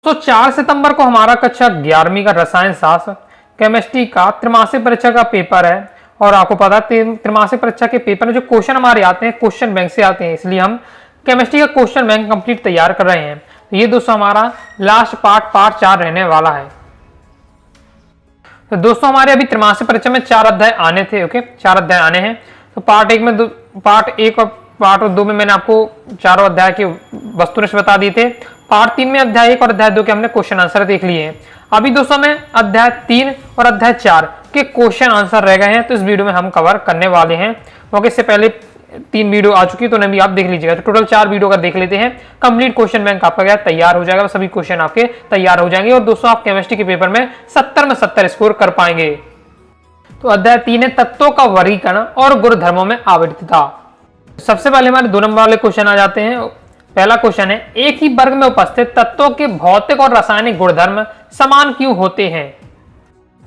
तो 4 सितंबर को हमारा कक्षा 11वीं का रसायन शास्त्र केमिस्ट्री का त्रैमासिक परीक्षा का पेपर है। और आपको पता है त्रैमासिक परीक्षा के पेपर में जो क्वेश्चन हमारे आते हैं क्वेश्चन बैंक से आते हैं, इसलिए हम केमिस्ट्री का क्वेश्चन बैंक कंप्लीट तैयार कर रहे हैं। तो ये दोस्तों हमारा लास्ट पार्ट 4 रहने वाला है। तो दोस्तों हमारे अभी त्रैमासिक परीक्षा में 4 अध्याय आने थे। ओके, 4 अध्याय आने हैं। तो पार्ट 1 और पार्ट 2 में मैंने आपको चारों अध्याय के वस्तुनिष्ठ बता दिए थे। पार्ट 3 में अध्याय 1 और अध्याय 2 के हमने क्वेश्चन आंसर देख लिए हैं। अभी दोस्तों में अध्याय 3 और अध्याय 4 के क्वेश्चन आंसर रह गए हैं, तो इस वीडियो में हम कवर करने वाले हैं। ओके, इससे पहले 3 वीडियो आ चुकी है, तो उन्हें भी आप देख लीजिएगा। तो टोटल 4 वीडियो का देख लेते हैं। कंप्लीट क्वेश्चन बैंक आपका क्या तैयार हो जाएगा, सभी क्वेश्चन आपके तैयार हो जाएंगे। और दोस्तों आप केमिस्ट्री के पेपर में 70 में 70 स्कोर कर पाएंगे। तो अध्याय 3 है तत्वों का वर्गीकरण और गुणधर्मों में आवृत्तता। सबसे पहले हमारे 2 नंबर वाले क्वेश्चन आ जाते हैं। पहला क्वेश्चन है, एक ही वर्ग में उपस्थित तत्वों के भौतिक और रासायनिक गुणधर्म समान क्यों होते हैं?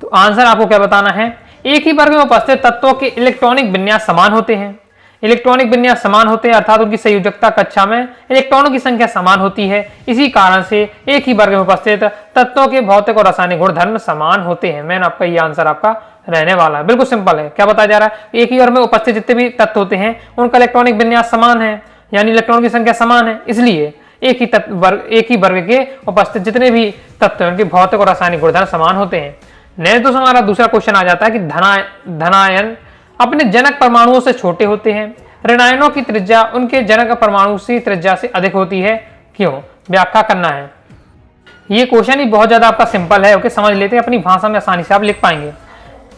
तो आंसर आपको क्या बताना है। एक ही वर्ग में उपस्थित तत्वों के इलेक्ट्रॉनिक विन्यास समान होते हैं। इलेक्ट्रॉनिक विन्यास समान होते हैं अर्थात उनकी संयोजकता कक्षा में इलेक्ट्रॉनों की संख्या समान होती है। इसी कारण से एक ही वर्ग में उपस्थित तत्वों के भौतिक और रासायनिक गुणधर्म समान होते हैं। मैंने आपका ये आंसर आपका रहने वाला है। बिल्कुल सिंपल है। क्या बताया जा रहा है, एक ही वर्ग में उपस्थित जितने भी तत्व होते हैं उनका इलेक्ट्रॉनिक विन्यास समान है, यानी इलेक्ट्रॉन की संख्या समान है, इसलिए एक ही वर्ग के उपस्थित जितने भी तत्व हैं उनके भौतिक और रासायनिक गुणधर्म समान होते हैं। नेक्स्ट दोस्तों हमारा दूसरा क्वेश्चन आ जाता है कि धनायन अपने जनक परमाणुओं से छोटे होते हैं, ऋणायनों की त्रिज्या उनके जनक परमाणु की त्रिज्या से अधिक होती है, क्यों? व्याख्या करना है। ये क्वेश्चन ही बहुत ज्यादा आपका सिंपल है। ओके, समझ लेते हैं, अपनी भाषा में आसानी से आप लिख पाएंगे।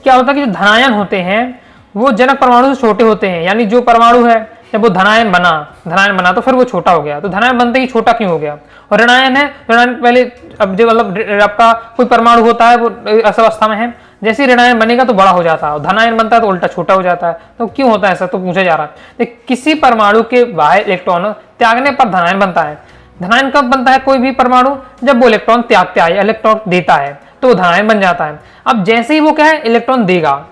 क्या होता है कि जो धनायन होते हैं वो जनक परमाणु से छोटे होते हैं, यानी जो परमाणु है जब वो धनायन बना तो फिर वो छोटा हो गया। तो धनायन बनते ही छोटा क्यों हो गया? और ऋणायन है, ऋणायन पहले अब जो मतलब आपका कोई परमाणु होता है वो इस अवस्था में है, जैसे ही ऋणायन बनेगा तो बड़ा हो जाता है, और धनायन बनता है तो उल्टा छोटा हो जाता है। तो क्यों होता है ऐसा, तो पूछा जा रहा है। तो किसी परमाणु के बाह्य इलेक्ट्रॉन त्यागने पर धनायन बनता है। धनायन कब बनता है कोई भी परमाणु? जब वो इलेक्ट्रॉन त्यागता है, इलेक्ट्रॉन देता है तो धनायन बन जाता है। अब जैसे ही वो क्या है इलेक्ट्रॉन देगा,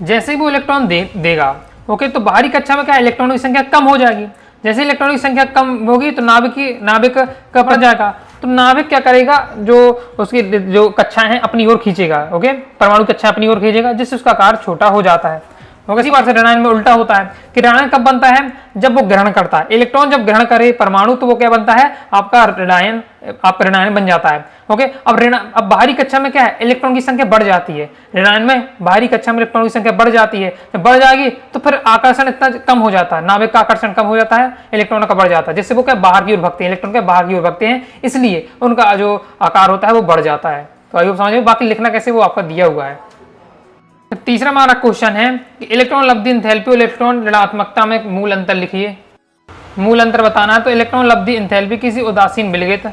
जैसे ही वो इलेक्ट्रॉन देगा ओके, तो बाहरी कक्षा में क्या इलेक्ट्रॉनों की संख्या कम हो जाएगी। जैसे इलेक्ट्रॉनों की संख्या कम होगी तो नाभिक का बढ़ जाएगा। तो नाभिक क्या करेगा, जो उसकी जो कक्षाएं हैं अपनी ओर खींचेगा। ओके, परमाणु कक्षा अपनी ओर खींचेगा जिससे उसका आकार छोटा हो जाता है। इसी बात से ऋणायन में उल्टा होता है कि ऋणायन कब बनता है? जब वो ग्रहण करता है इलेक्ट्रॉन, जब ग्रहण करे परमाणु तो वो क्या बनता है आपका ऋणायन बन जाता है। ओके, अब बाहरी कक्षा में क्या है इलेक्ट्रॉन की संख्या बढ़ जाती है। ऋणायन में बाहरी कक्षा में इलेक्ट्रॉन की संख्या बढ़ जाती है। जब बढ़ जाएगी तो फिर आकर्षण इतना कम हो जाता है, नाभिक का आकर्षण कम हो जाता है, इलेक्ट्रॉन का बढ़ जाता है, जिससे वो क्या बाहर की ओर भगते हैं, इलेक्ट्रॉन के बाहर की ओर भगते हैं, इसलिए उनका जो आकार होता है वो बढ़ जाता है। तो आइए समझिए, बाकी लिखना कैसे वो आपका दिया हुआ है। तीसरा हमारा क्वेश्चन है कि इलेक्ट्रॉन लब्धि एंथैल्पी और इलेक्ट्रॉन ऋणात्मकता में मूल अंतर लिखिए। मूल अंतर बताना है। तो इलेक्ट्रॉन लब्धि एंथैल्पी किसी उदासीन विलगित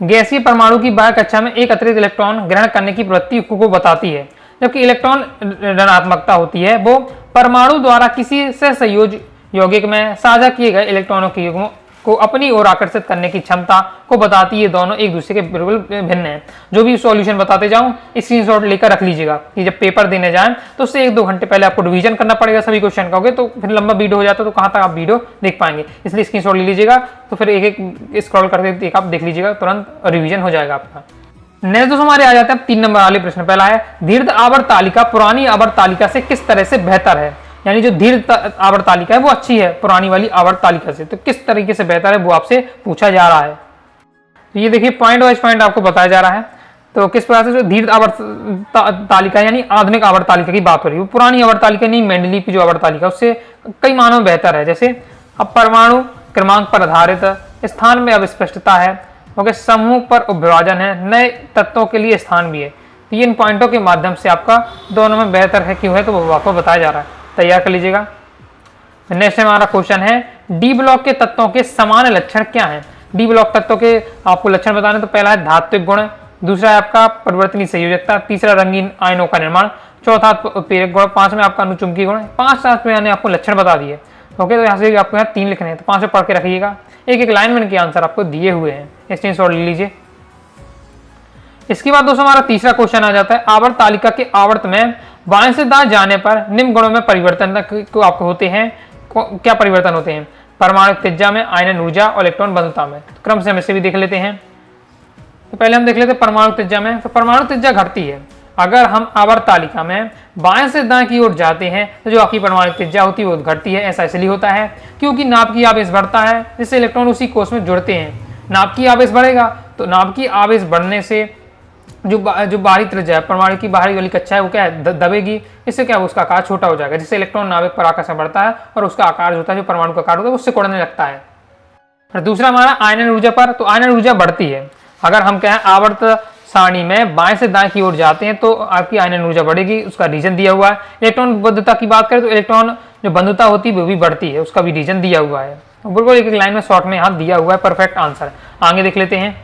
गैसीय परमाणु की बाह्य कक्षा में एक अतिरिक्त इलेक्ट्रॉन ग्रहण करने की प्रवृत्ति को बताती है, जबकि इलेक्ट्रॉन ऋणात्मकता होती है वो परमाणु द्वारा किसी से संयोज यौगिक में साझा किए गए इलेक्ट्रॉनों के युग्म को अपनी ओर आकर्षित करने की क्षमता को बताती है। दोनों एक दूसरे के बिल्कुल भिन्न हैं। जो भी सॉल्यूशन बताते जाऊं स्क्रीनशॉट लेकर रख लीजिएगा कि जब पेपर देने जाएं तो उससे 1-2 घंटे पहले आपको रिवीजन करना पड़ेगा सभी क्वेश्चन का। तो फिर लंबा वीडियो हो जाता है तो कहां तक आप वीडियो देख पाएंगे, इसलिए स्क्रीनशॉट ले लीजिएगा। तो फिर एक स्क्रॉल करके आप देख लीजिएगा, तुरंत रिविजन हो जाएगा आपका। नेक्स्ट दोस्तों हमारे आ जाते हैं 3 नंबर वाले प्रश्न। पहला है, दीर्घ आवर्त तालिका पुरानी आवर्त तालिका से किस तरह से बेहतर है? यानी जो दीर्घ आवर्त तालिका है वो अच्छी है पुरानी वाली आवर्त तालिका से, तो किस तरीके से बेहतर है वो आपसे पूछा जा रहा है। तो ये देखिए पॉइंट वाइज पॉइंट आपको बताया जा रहा है। तो किस प्रकार से जो दीर्घ आवर्त तालिका यानी आधुनिक आवर्त तालिका की बात हो रही है, वो पुरानी आवर्त तालिका नहीं मेंडलीव की जो आवर्त तालिका उससे कई मानों में बेहतर है। जैसे अब परमाणु क्रमांक पर आधारित, स्थान में अब स्पष्टता है, ओके, समूह पर उपविभाजन है, नए तत्वों के लिए स्थान भी है। तो इन पॉइंटों के माध्यम से आपका दोनों में बेहतर है क्यों है तो वो आपको बताया जा रहा है, तैयार कर लीजिएगा। नेक्स्ट हमारा क्वेश्चन है, डी ब्लॉक के तत्वों के समान लक्षण क्या हैं? डी ब्लॉक तत्वों के आपको लक्षण बताने। तो पहला है धात्विक गुण, दूसरा है आपका परिवर्तनीय संयोजकता, तीसरा रंगीन आयनों का निर्माण, चौथा उत्प्रेरक गुण, 5 में आपका अनुचुंबकीय गुण। 5 मैंने आपको लक्षण बता दिए। ओके, तो यहाँ से आपको यहाँ 3 लिखने हैं, तो 5 में पढ़ के रखिएगा। एक लाइन में इनके आंसर आपको दिए हुए हैं, स्क्रीनशॉट ले लीजिए। इसके बाद दोस्तों हमारा तीसरा क्वेश्चन आ जाता है, आवर्त तालिका के आवर्त में बाएं से दाएं जाने पर निम्न गुणों में परिवर्तन को आपको होते हैं। क्या परिवर्तन होते हैं? परमाणु त्रिज्या में, आयनन ऊर्जा और इलेक्ट्रॉन बंधुता में। क्रम से हम इसे भी देख लेते हैं। तो पहले हम देख लेते हैं परमाणु त्रिज्या में। तो परमाणु त्रिज्या घटती है अगर हम आवर्त तालिका में बाएं से दाएं की ओर जाते हैं, तो जो आपकी परमाणु त्रिज्या होती है वो घटती है। ऐसा इसलिए होता है क्योंकि नाभिकीय आवेश बढ़ता है, जिससे इलेक्ट्रॉन उसी कोष में जुड़ते हैं। नाभिकीय आवेश बढ़ेगा तो नाभिकीय आवेश बढ़ने से जो बाहरी त्रिज्या है, परमाणु की बाहरी वाली कक्षा है, वो क्या है, दबेगी। इससे क्या है, उसका आकार छोटा हो जाएगा, जिससे इलेक्ट्रॉन नाभिक पर आकर्षण बढ़ता है और उसका आकार जो होता है, जो परमाणु का आकार होता है, वो सिकुड़ने लगता है। और दूसरा हमारा आयनन ऊर्जा पर। तो आयनन ऊर्जा बढ़ती है अगर हम क्या है, आवर्त सारणी में बाएं से दाएं की ओर जाते हैं, तो आपकी आयनन ऊर्जा बढ़ेगी। उसका रीजन दिया हुआ है। इलेक्ट्रॉन बंधुता की बात करें तो इलेक्ट्रॉन जो बंधुता होती है वो भी बढ़ती है, उसका भी रीजन दिया हुआ है। बिल्कुल एक लाइन में शॉर्ट में यहाँ दिया हुआ है, परफेक्ट आंसर। आगे देख लेते हैं।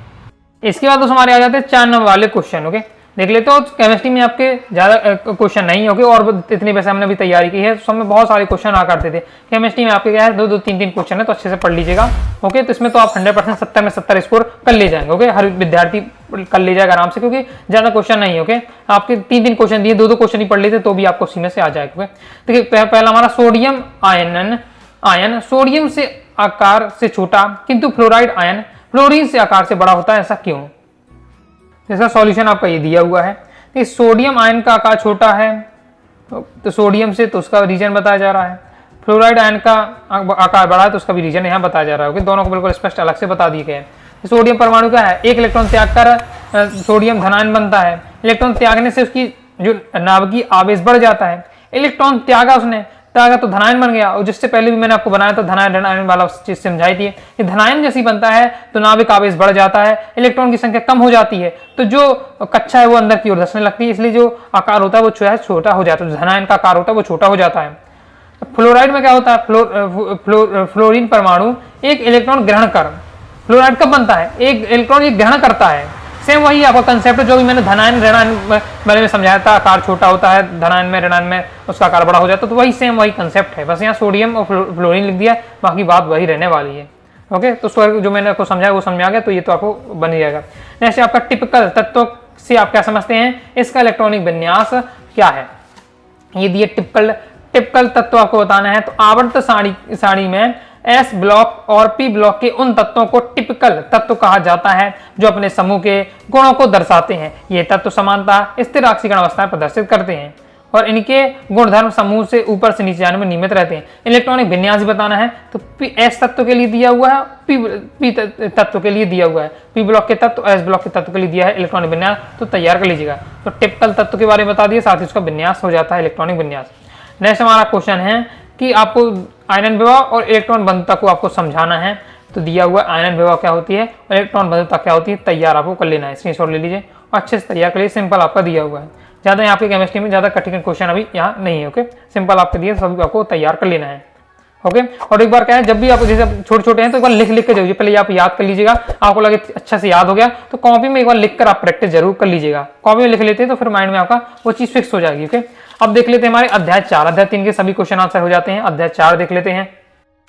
इसके बाद तो हमारे आ जाते हैं 4 नंबर वाले क्वेश्चन। ओके, देख लेते हो। केमिस्ट्री में आपके ज्यादा क्वेश्चन नहीं होंगे, और इतनी वैसे हमने भी तैयारी की है, तो में बहुत सारे क्वेश्चन आ करते थे। केमिस्ट्री में आपके क्या है, 2-2, 3-3 क्वेश्चन है, तो अच्छे से पढ़ लीजिएगा। ओके, तो इसमें तो आप 100% 70 में 70 स्कोर कर ले जाएंगे। ओके, हर विद्यार्थी कर ले जाएगा आराम से, क्योंकि ज्यादा क्वेश्चन नहीं। ओके, आपके 3-3 क्वेश्चन दिए, 2-2 क्वेश्चन ही पढ़ लेते तो भी आपको सीने से आ जाएगा। देखिए पहला हमारा सोडियम आयन सोडियम से आकार से छोटा, किंतु फ्लोराइड आयन फ्लोरीन से आकार से बड़ा होता है, ऐसा क्यों? इसका सॉल्यूशन आपका ये दिया हुआ है कि सोडियम आयन का आकार छोटा है तो सोडियम से, तो उसका रीजन बताया जा रहा है। फ्लोराइड आयन का आकार बड़ा है तो उसका भी रीजन यहाँ बताया जा रहा है। दोनों को बिल्कुल स्पष्ट अलग से बता दिए गए हैं। सोडियम परमाणु का है, एक इलेक्ट्रॉन त्याग कर सोडियम धनायन बनता है। इलेक्ट्रॉन त्यागने से उसकी जो नाभिकीय आवेश बढ़ जाता है। इलेक्ट्रॉन त्यागा तो धनायन बन गया। और जिससे पहले भी मैंने आपको बनाया था, धनायन ऋणायन वाला चीज समझाई थी। ये धनायन जैसी बनता है तो नाभिक आवेश बढ़ जाता है, इलेक्ट्रॉन की संख्या कम हो जाती है, तो जो कक्षा है वो अंदर की ओर धंसने लगती है, इसलिए जो आकार होता है वो छोटा हो जाता है। धनायन का आकार होता है वो छोटा हो जाता है। फ्लोराइड में क्या होता है, फ्लोरीन परमाणु एक इलेक्ट्रॉन ग्रहण कर, फ्लोराइड कब बनता है, एक इलेक्ट्रॉन ये ग्रहण करता है। सेम वही आपका कंसेप्ट जो भी मैंने धनायन ऋणायन बारे में समझाया था, आकार छोटा होता है, धनायन में ऋणायन में उसका आकार बड़ा हो जाता है, तो वही सेम वही कंसेप्ट है। बस यहाँ सोडियम और फ्लोरीन लिख दिया, बाकी बात वही रहने वाली है। ओके, तो स्वर्ग जो मैंने आपको समझाया वो समझा गया, तो ये तो आपको बन ही जाएगा। नेक्स्ट आपका टिपिकल तत्व से आप क्या समझते हैं, इसका इलेक्ट्रॉनिक विन्यास क्या है, ये दिए टिपिकल तत्व आपको बताना है। तो आवर्त सारणी में एस ब्लॉक और पी ब्लॉक के उन तत्वों को टिपिकल तत्व कहा जाता है जो अपने समूह के गुणों को दर्शाते हैं। ये तत्व समानता स्थिर ऑक्सीकरण अवस्थाएं प्रदर्शित करते हैं और इनके गुणधर्म समूह से ऊपर से नीचे जाने में नियमित रहते हैं। इलेक्ट्रॉनिक विन्यास बताना है तो एस तत्व के लिए दिया हुआ है, पी तत्व के लिए दिया हुआ है। पी ब्लॉक के तत्व, एस ब्लॉक के तत्व के लिए दिया है इलेक्ट्रॉनिक विन्यास, तो तैयार कर लीजिएगा। तो टिपिकल तत्व के बारे में बता दिए, साथ ही उसका विन्यास हो जाता है इलेक्ट्रॉनिक विन्यास। नेक्स्ट हमारा क्वेश्चन है कि आपको आयनन विभव और इलेक्ट्रॉन बंधुता को आपको समझाना है। तो दिया हुआ आयनन विभव क्या होती है और इलेक्ट्रॉन बंधुता क्या होती है, तैयार आपको कर लेना है। स्क्रीनशॉट ले लीजिए और अच्छे से तैयार करिए। सिंपल आपका दिया हुआ है, ज्यादा यहाँ पे केमिस्ट्री में ज्यादा कठिन क्वेश्चन अभी यहाँ नहीं है। ओके, सिंपल आपके दिए, सभी आपको तैयार कर लेना है। ओके, और एक बार क्या है, जब भी आप जैसे छोटे हैं तो एक बार लिख के जाइए, पहले आप याद कर लीजिएगा। आपको लगे अच्छा से याद हो गया तो कॉपी में एक बार लिख कर आप प्रैक्टिस जरूर कर लीजिएगा। कॉपी में लिख लेते हैं तो फिर माइंड में आपका वो चीज फिक्स हो जाएगी। ओके, अब देख लेते हैं हमारे अध्याय 4। अध्याय 3 के सभी क्वेश्चन आंसर हो जाते हैं। अध्याय 4 देख लेते हैं।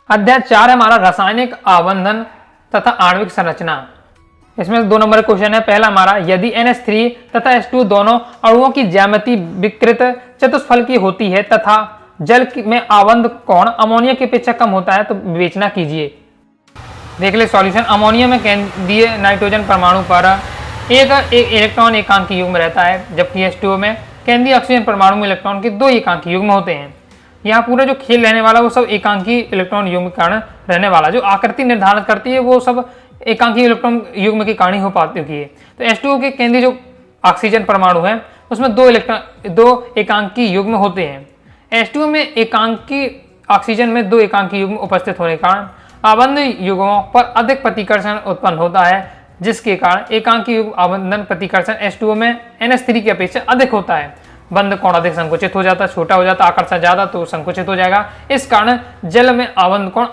अध्याय 4 है हमारा रासायनिक आबंधन तथा आणविक संरचना। इसमें 2 नंबर क्वेश्चन है। पहला हमारा, यदि NH3 तथा H2 दोनों अणुओं की ज्यामिति विकृत चतुष्फल की होती है तथा जल में आबंध कोण अमोनिया की अपेक्षा कम होता है तो विवेचना कीजिए। देख ले सॉल्यूशन। अमोनिया में केंद्रीय नाइट्रोजन परमाणु पर एक इलेक्ट्रॉन एकांकी युग्म रहता है, जबकि H2O में केंद्रीय ऑक्सीजन परमाणु में इलेक्ट्रॉन के 2 एकांकी युग्म होते हैं। यहाँ पूरा जो खेल रहने वाला वो सब एकांकी इलेक्ट्रॉन युग्म के कारण रहने वाला। जो आकृति निर्धारित करती है वो सब एकांकी इलेक्ट्रॉन युग्म के कारण ही हो पाती है। तो H2O के केंद्रीय जो ऑक्सीजन परमाणु है उसमें 2 एकांकी युग्म होते हैं। H2O में एकांकी ऑक्सीजन में 2 एकांकी युग्म उपस्थित होने के कारण आबंध युग्मों पर अधिक प्रतिकर्षण उत्पन्न होता है, जिसके कारण एकांकी युग्म आबंधन प्रतिकर्षण H2O में NH3 की अपेक्षा अधिक होता है। बंध कोण अधिक संकुचित हो जाता है, छोटा हो जाता है, आकर्षण ज्यादा तो संकुचित हो जाएगा। इस कारण जल में आबंध कोण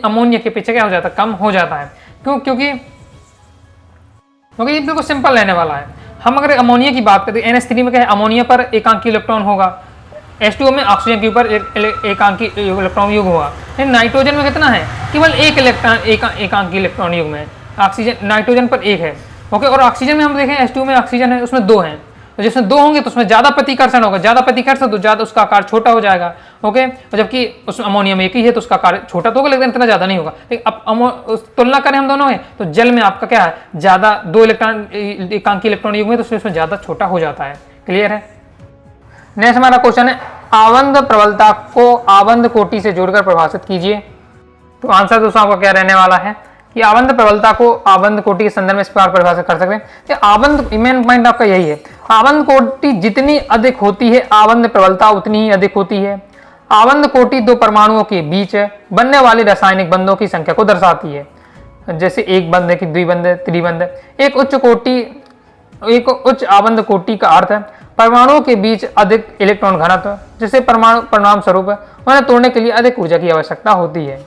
अमोनिया की अपेक्षा क्या हो जाता है, कम हो जाता है। क्योंकि ये बिल्कुल सिंपल रहने वाला है। हम अगर अमोनिया की बात करें, NH3 में क्या है, अमोनिया पर एकांकी इलेक्ट्रॉन होगा, H2O में ऑक्सीजन के ऊपर एकांकी इलेक्ट्रॉन युग्म होगा। नाइट्रोजन में कितना है, केवल एक एकांकी इलेक्ट्रॉन युग्म है। ऑक्सीजन नाइट्रोजन पर 1 है। ओके, और ऑक्सीजन में हम देखें, H2O में ऑक्सीजन है उसमें 2 हैं। तो जिसमें 2 होंगे तो उसमें ज्यादा प्रतिकर्षण होगा, ज्यादा प्रतिकर्षण तो ज्यादा उसका आकार छोटा हो जाएगा। ओके, और जबकि उसमें अमोनियम एक ही है तो उसका आकार छोटा तो होगा लेकिन इतना ज्यादा नहीं होगा। लेकिन अब तुलना करें हम दोनों में तो जल में आपका क्या है, ज्यादा 2 इलेक्ट्रॉन एकांकी इलेक्ट्रॉन युग्म है तो उसमें ज्यादा छोटा हो जाता है। क्लियर है। नेक्स्ट हमारा क्वेश्चन है, आबंध प्रबलता को आबंध कोटि से जोड़कर परिभाषित कीजिए। तो आंसर दोस्तों आपका क्या रहने वाला है कि आबंध प्रबलता को आबंध कोटि के संदर्भ में इस प्रकार परिभाषित कर सकते हैं। आबंध मेन पॉइंट आपका यही है, आबंध कोटि जितनी अधिक होती है आबंध प्रबलता उतनी ही अधिक होती है। आबंध कोटि 2 परमाणुओं के बीच बनने वाले रासायनिक बंधों की संख्या को दर्शाती है। जैसे एक बंध है कि द्विबंध है, त्रिबंध है। एक उच्च आबंध कोटि का अर्थ है परमाणुओं के बीच अधिक इलेक्ट्रॉन घनत्व, जिससे परमाणु परिणाम स्वरूप उन्हें तोड़ने के लिए अधिक ऊर्जा की आवश्यकता होती है।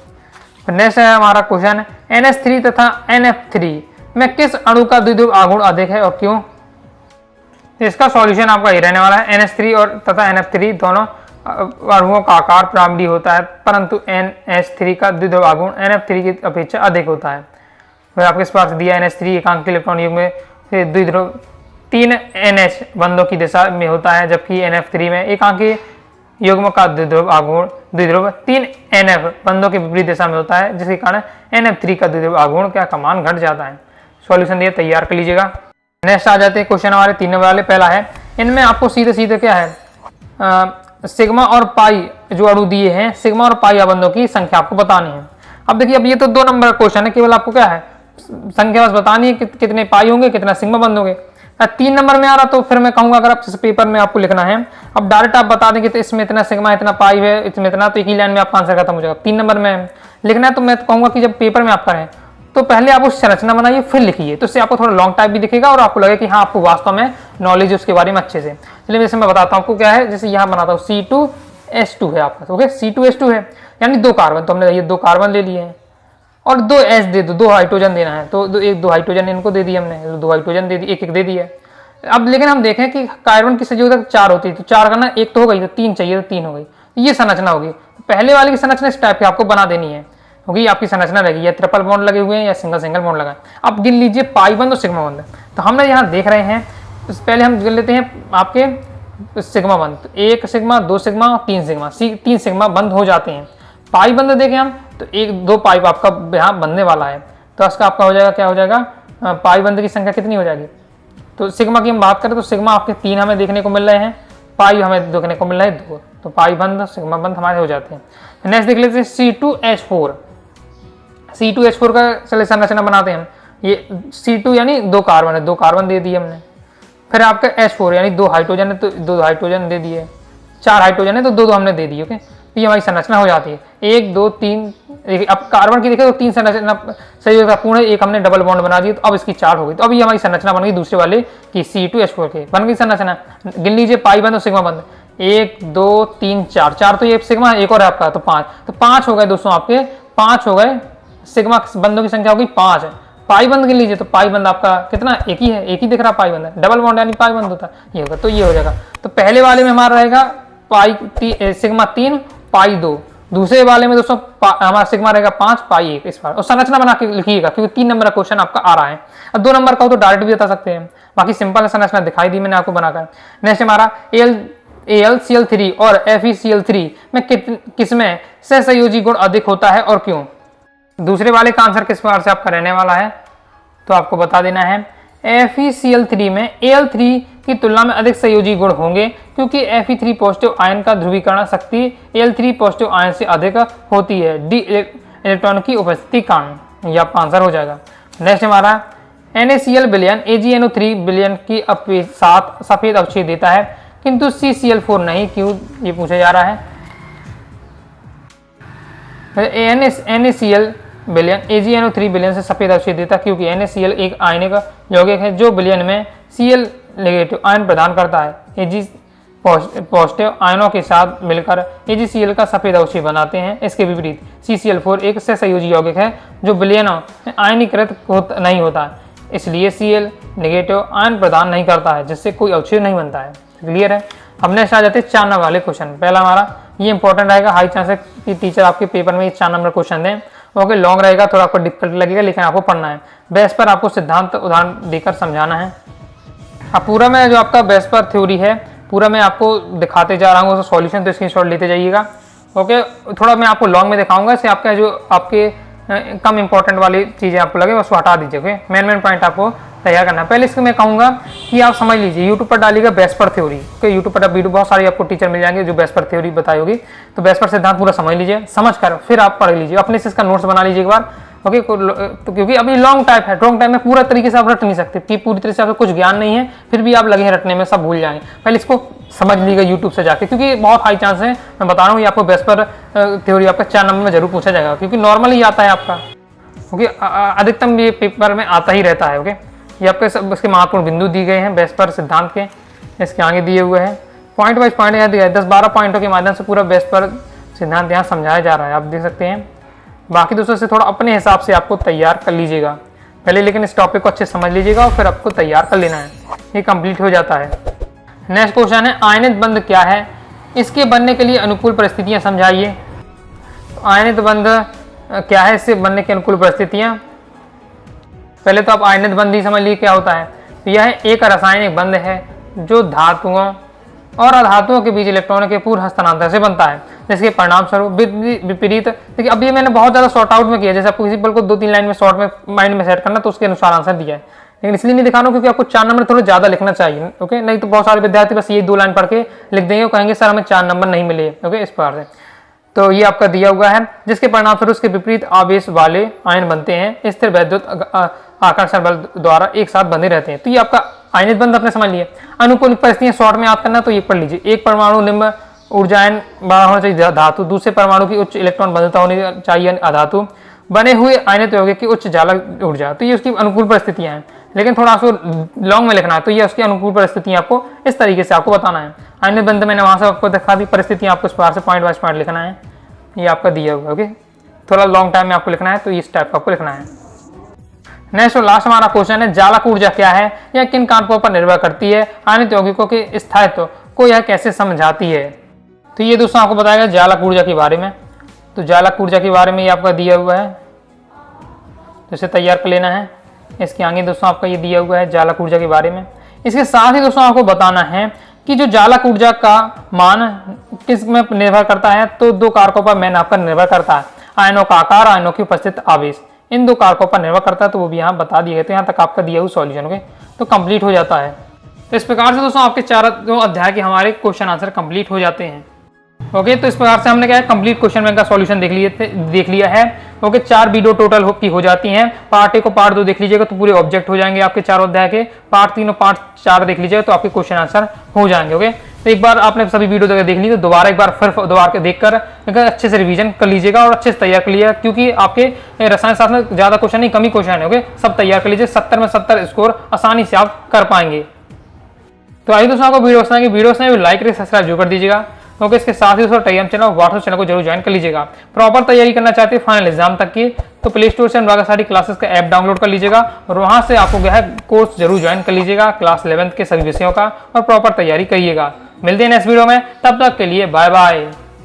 नेक्स्ट है हमारा क्वेश्चन, NH3 तथा NF3 में किस अणु का द्विध्रुव आघूर्ण अधिक है और क्यों? इसका सॉल्यूशन आपका ये रहने वाला है, NH3 और तथा NF3 दोनों अणुओं का आकार पिरामिडी होता है, परंतु NH3 का द्विध्रुव आघूर्ण NF3 की अपेक्षा अधिक होता है। फिर आपके पास दिया NH3 एकांकी इलेक्ट्रॉन युग्म में द्विध्रुव 3 NH बंधों की दिशा में होता है, जबकि NF3 में एकांकी युग्म का द्विध्रुव आघूर्ण 3 NF बंधों के विपरीत दिशा में होता है, जिसके कारण NF3 का द्विध्रुव आघूर्ण क्या का मान घट जाता है। सॉल्यूशन दिया, तैयार कर लीजिएगा। नेक्स्ट आ जाते हैं क्वेश्चन हमारे 3 नंबर वाले। पहला है, इनमें आपको सीधे सीधे क्या है, सिग्मा और पाई जो अणु दिए हैं, सिग्मा और पाई आबंधों की संख्या आपको बतानी है। अब देखिए, अब ये तो 2 नंबर का क्वेश्चन है, केवल आपको क्या है संख्या बस बतानी है, कितने पाई होंगे, कितना सिग्मा बंध होंगे। 3 नंबर में आ रहा तो फिर मैं कहूंगा अगर आप पेपर में आपको लिखना है, अब डायरेक्ट आप बता देंगे तो इसमें इतना सिग्मा इतना पाई है, इसमें इतना, तो एक ही लाइन में आपका आंसर खत्म हो जाएगा। 3 नंबर में लिखना है तो मैं कहूंगा कि जब पेपर में आप करें तो पहले आप उस संरचना बनाइए फिर लिखिए, तो इससे आपको थोड़ा लॉन्ग टाइप भी दिखेगा और आपको लगे कि हाँ आपको वास्तव में नॉलेज उसके बारे में अच्छे से। चलिए जैसे मैं बताता हूँ आपको क्या है, जैसे यहाँ बनाता हूँ C2H2 है आपका, ओके C2H2 है यानी 2 कार्बन, तो हमने ये 2 कार्बन ले लिए हैं और 2 H दे दो, 2 हाइड्रोजन देना है तो 2 हाइड्रोजन इनको दे दिए हमने, 2 हाइड्रोजन दे दिए, एक दे दिया। अब लेकिन हम देखें कि कार्बन की संयोजक 4 होती है, तो 4 करना 1 तो हो गई, तो 3 चाहिए तो 3 हो गई, तो ये संरचना होगी। पहले वाले की संरचना इस टाइप की आपको बना देनी है, होगी आपकी संरचना रहेगी, या ट्रिपल बॉन्ड लगे हुए हैं या सिंगल बॉन्ड लगा है। अब गिन लीजिए पाई बंद और सिग्मा बंद, तो हमने यहाँ देख रहे हैं, पहले हम गिन लेते हैं आपके सिग्मा बंद, 1 सिग्मा 2 सिग्मा 3 सिग्मा, 3 सिग्मा बंद हो जाते हैं। पाई बंद देखें हम तो 1-2 पाइप आपका यहाँ बनने वाला है, तो इसका आपका हो जाएगा, क्या हो जाएगा, पाई बंद की संख्या कितनी हो जाएगी। तो सिग्मा की हम बात करें तो सिग्मा आपके 3 हमें देखने को मिल रहे हैं, पाई हमें देखने को मिल रहा है 2, तो पाई बंद सिग्मा बंद हमारे हो जाते हैं। नेक्स्ट देख लेते हैं C2H4, C2H4 का चलिए संरचना बनाते हैं हम। ये C2 यानी 2 कार्बन है, 2 कार्बन दे दिए हमने। फिर आपका H4 यानी 2 हाइड्रोजन है तो 2 हाइड्रोजन दे दिए, 4 हाइड्रोजन है तो 2 हमने दे दिए। ओके, तो ये हमारी संरचना हो जाती है 1 2 3। अब कार्बन की देखें तो 3 संरचना सही पूर्ण, एक हमने डबल बॉन्ड बना दिया, तो अब इसकी 4 हो गई, तो अब ये हमारी संरचना बन गई दूसरे वाले की C2H4 के, बन गई संरचना। गिन लीजिए पाई बंद और सिग्मा बंद, 1 2 3 4 तो ये सिग्मा, एक और है आपका तो 5, तो 5 हो गए दोस्तों आपके, 5 हो गए, सिग्मा बंदों की संख्या होगी 5 है। पाई बंद गिन लीजिए तो पाई बंद आपका कितना, एक ही है, एक ही दिख रहा पाई बंद है, डबल बॉन्ड यानी पाई बंद होता है, ये होगा, तो ये हो जाएगा। तो पहले वाले में हमारा रहेगा पाई सिग्मा 3 पाई 2, दूसरे वाले में दोस्तों हमारा सिग्मा रहेगा 5 पाई 1 इस बार, और संरचना बना के लिखिएगा क्योंकि 3 नंबर का क्वेश्चन आपका आ रहा है। अब 2 नंबर का हो तो डायरेक्ट भी बता सकते हैं, बाकी सिंपल संरचना दिखाई दी मैंने आपको बनाकर। नेक्स्ट हमारा AlCl3 और FeCl3 में किसमें सहसंयोजी गुण अधिक होता है और क्यों। दूसरे वाले का आंसर किस प्रकार से आपका रहने वाला है, तो आपको बता देना है FeCl3 में Al3 की तुलना में अधिक संयोजी गुण होंगे, क्योंकि Fe3 पॉजिटिव आयन का ध्रुवीकरण शक्ति Al3 पॉजिटिव आयन से अधिक होती है डी इलेक्ट्रॉन की उपस्थिति कारण, यह आपका आंसर हो जाएगा। नेक्स्ट हमारा NaCl विलयन AgNO3 विलयन की साथ सफेद अवशेष देता है किंतु CCl4 नहीं, क्यों ये पूछा जा रहा है। NaCl विलयन AgNO3 विलयन से सफेद अवशेष देता है क्योंकि NaCl एक आयनिक यौगिक है जो विलयन में Cl नेगेटिव आयन प्रदान करता है। Ag पॉजिटिव आयनों के साथ मिलकर AgCl का सफेद अवशेष बनाते हैं। इसके विपरीत CCl4 एक सहसंयोजी यौगिक है जो विलयनों में आयनीकृत नहीं होता है, इसलिए Cl नेगेटिव आयन प्रदान नहीं करता है, जिससे कोई अवशेष नहीं बनता है। क्लियर है। अब नेक्स्ट आ जाते हैं 4 नंबर वाले क्वेश्चन। पहला हमारा ये इंपॉर्टेंट रहेगा, हाई चांस है कि टीचर आपके पेपर में 4 नंबर क्वेश्चन दें। ओके, लॉन्ग रहेगा, थोड़ा आपको डिफिकल्ट लगेगा, लेकिन आपको पढ़ना है। बेस पर आपको सिद्धांत उदाहरण देकर समझाना है। अब पूरा मैं जो आपका वेस्पर थ्योरी है पूरा मैं आपको दिखाते जा रहा हूँ सॉल्यूशन, तो स्क्रीनशॉट लेते जाइएगा। ओके, थोड़ा मैं आपको लॉन्ग में दिखाऊंगा, इससे आपका जो आपके कम इंपॉर्टेंट वाली चीज़ें आपको लगे उसको हटा दीजिए। ओके, मेन पॉइंट आपको तैयार करना है। पहले इसको मैं कहूँगा कि आप समझ लीजिए, यूट्यूब पर डालिएगा वेस्पर थ्योरी। ओके, यूट्यूब पर वीडियो बहुत सारी आपको टीचर मिल जाएंगे जो वेस्पर थ्योरी बताई होगी, तो वेस्पर सिद्धांत पूरा समझ लीजिए, समझ कर फिर आप पढ़ लीजिए, अपने से इसका नोट्स बना लीजिए एक बार। ओके, तो क्योंकि अभी लॉन्ग टाइम में पूरा तरीके से आप रट नहीं सकते कि पूरी तरह से आपको कुछ ज्ञान नहीं है, फिर भी आप लगे हैं रटने में, सब भूल जाएंगे। पहले इसको समझ लीजिएगा यूट्यूब से जाके, क्योंकि बहुत हाई चांस है, मैं बता रहा हूँ, ये आपको वेस्पर थ्योरी आपका 4 नंबर में जरूर पूछा जाएगा, क्योंकि नॉर्मल ही आता है आपका। ओके, अधिकतम ये पेपर में आता ही रहता है। ओके, ये आपके इसके महत्वपूर्ण बिंदु दिए गए हैं वेस्पर सिद्धांत के, इसके आगे दिए हुए हैं पॉइंट वाइज पॉइंट यहाँ दिया है, 10-12 पॉइंटों के माध्यम से पूरा वेस्पर सिद्धांत यहाँ समझाया जा रहा है, आप देख सकते हैं। बाकी दूसरों से थोड़ा अपने हिसाब से आपको तैयार कर लीजिएगा पहले, लेकिन इस टॉपिक को अच्छे समझ लीजिएगा और फिर आपको तैयार कर लेना है, ये कंप्लीट हो जाता है। नेक्स्ट क्वेश्चन है आयनित बंध क्या है, इसके बनने के लिए अनुकूल परिस्थितियां समझाइए। आयनित बंध क्या है, इससे बनने की अनुकूल परिस्थितियां, पहले तो आप आयनित बंध ही समझ लीजिए क्या होता है। तो यह एक रासायनिक बंध है जो धातुओं और अधातुओं के बीच इलेक्ट्रॉनों के पूर्ण हस्तांतरण से बनता है, जिसके परिणाम स्वरूप विपरीत। देखिए अब ये मैंने बहुत ज़्यादा शॉर्ट आउट में किया, जैसे आपको किसी पल को 2-3 लाइन में शॉर्ट में माइंड में सेट करना, तो उसके अनुसार आंसर दिया है, लेकिन इसलिए नहीं दिखा रहा हूँ क्योंकि आपको 4 नंबर थोड़ा ज़्यादा लिखना चाहिए। ओके, नहीं तो बहुत सारे विद्यार्थी बस ये 2 लाइन पढ़ के लिख देंगे और कहेंगे सर हमें 4 नंबर नहीं मिले। ओके, इस प्रकार से तो ये आपका दिया हुआ है, जिसके परिणाम स्वरूप उसके विपरीत आवेश वाले आयन बनते हैं, स्थिर वैद्युत आकर्षण बल द्वारा एक साथ बंधे रहते हैं। तो ये आपका आयनित बंध आपने समझ लिया। अनुकूल परिस्थितियां शॉर्ट में याद करना, तो ये पढ़ लीजिए, एक परमाणु निम्न ऊर्जायन बड़ा होना चाहिए धातु, दूसरे परमाणु की उच्च इलेक्ट्रॉन बंधुता होनी चाहिए अधातु, बने हुए आयनित यौगिक की उच्च जालक ऊर्जा। तो ये उसकी अनुकूल परिस्थितियां हैं, लेकिन थोड़ा उसको लॉन्ग में लिखना है, तो ये उसकी अनुकूल परिस्थितियां आपको इस तरीके से आपको बताना है। आयनित बंध मैंने वहां से आपको दिखा दी, परिस्थितियां आपको इस प्रकार से पॉइंट वाइज पॉइंट लिखना है, ये आपका दिया हुआ। ओके, थोड़ा लॉन्ग टाइम में आपको लिखना है, तो इस टाइप का आपको लिखना है। नेक्स्ट और लास्ट हमारा क्वेश्चन है जालक ऊर्जा क्या है, यह किन कारकों पर निर्भर करती है, आयनित यौगिकों के स्थायित्व को यह कैसे समझाती है। तो ये दोस्तों आपको बताएगा जालक ऊर्जा के बारे में। तो जालक ऊर्जा के बारे में ये आपका दिया हुआ है, तो इसे तैयार कर लेना है। इसके आगे दोस्तों आपका ये दिया हुआ है जालक ऊर्जा के बारे में। इसके साथ ही दोस्तों आपको बताना है कि जो जालक ऊर्जा का मान किस में निर्भर करता है, तो 2 कारकों पर मैन आपका निर्भर करता है, आयनों का आकार, आयनों की उपस्थित आवेश, इन 2 कारकों पर निर्भर करता है। तो वो भी यहाँ बता दिए गए, तो यहाँ तक आपका दिया हुआ सॉल्यूशन। ओके, तो कंप्लीट हो जाता है। तो इस प्रकार से दोस्तों आपके 4 अध्याय के हमारे क्वेश्चन आंसर कंप्लीट हो जाते हैं। ओके, तो इस प्रकार से हमने क्या है कंप्लीट क्वेश्चन बैंक का सॉल्यूशन देख लिया है। ओके, 4 वीडियो टोटल हो जाती हैं। पार्ट 1 और पार्ट 2 देख लीजिएगा तो पूरे ऑब्जेक्ट हो जाएंगे आपके 4 अध्याय के। पार्ट 3 और पार्ट 4 देख लीजिएगा तो आपके क्वेश्चन आंसर हो जाएंगे। ओके, तो एक बार आपने सभी वीडियो देख ली तो दोबारा एक बार फिर दोबारा देखकर अच्छे से रिवीजन कर लीजिएगा और अच्छे से तैयार कर लीजिएगा, क्योंकि आपके रसायन शास्त्र में ज्यादा क्वेश्चन नहीं, कम ही क्वेश्चन है। ओके, सब तैयार कर लीजिए, 70 में 70 स्कोर आसानी से आप कर पाएंगे। तो आइए दोस्तों आपको वीडियो पसंद आएगी, वीडियो पसंद आए लाइक सब्सक्राइब जरूर कर दीजिएगा। ओके, इसके साथ ही दोस्तों टेलीग्राम चैनल और व्हाट्सएप चैनल को जरूर ज्वाइन कर लीजिएगा। प्रॉपर तैयारी करना चाहते हैं फाइनल एग्जाम तक की, तो प्ले स्टोर से अनुराग आचार्य क्लासेस का ऐप डाउनलोड कर लीजिएगा और वहां से आपको क्या है कोर्स जरूर ज्वाइन कर लीजिएगा क्लास 11th के सभी विषयों का, और प्रॉपर तैयारी करिएगा। मिलते हैं नेक्स्ट वीडियो में, तब तक के लिए बाय बाय।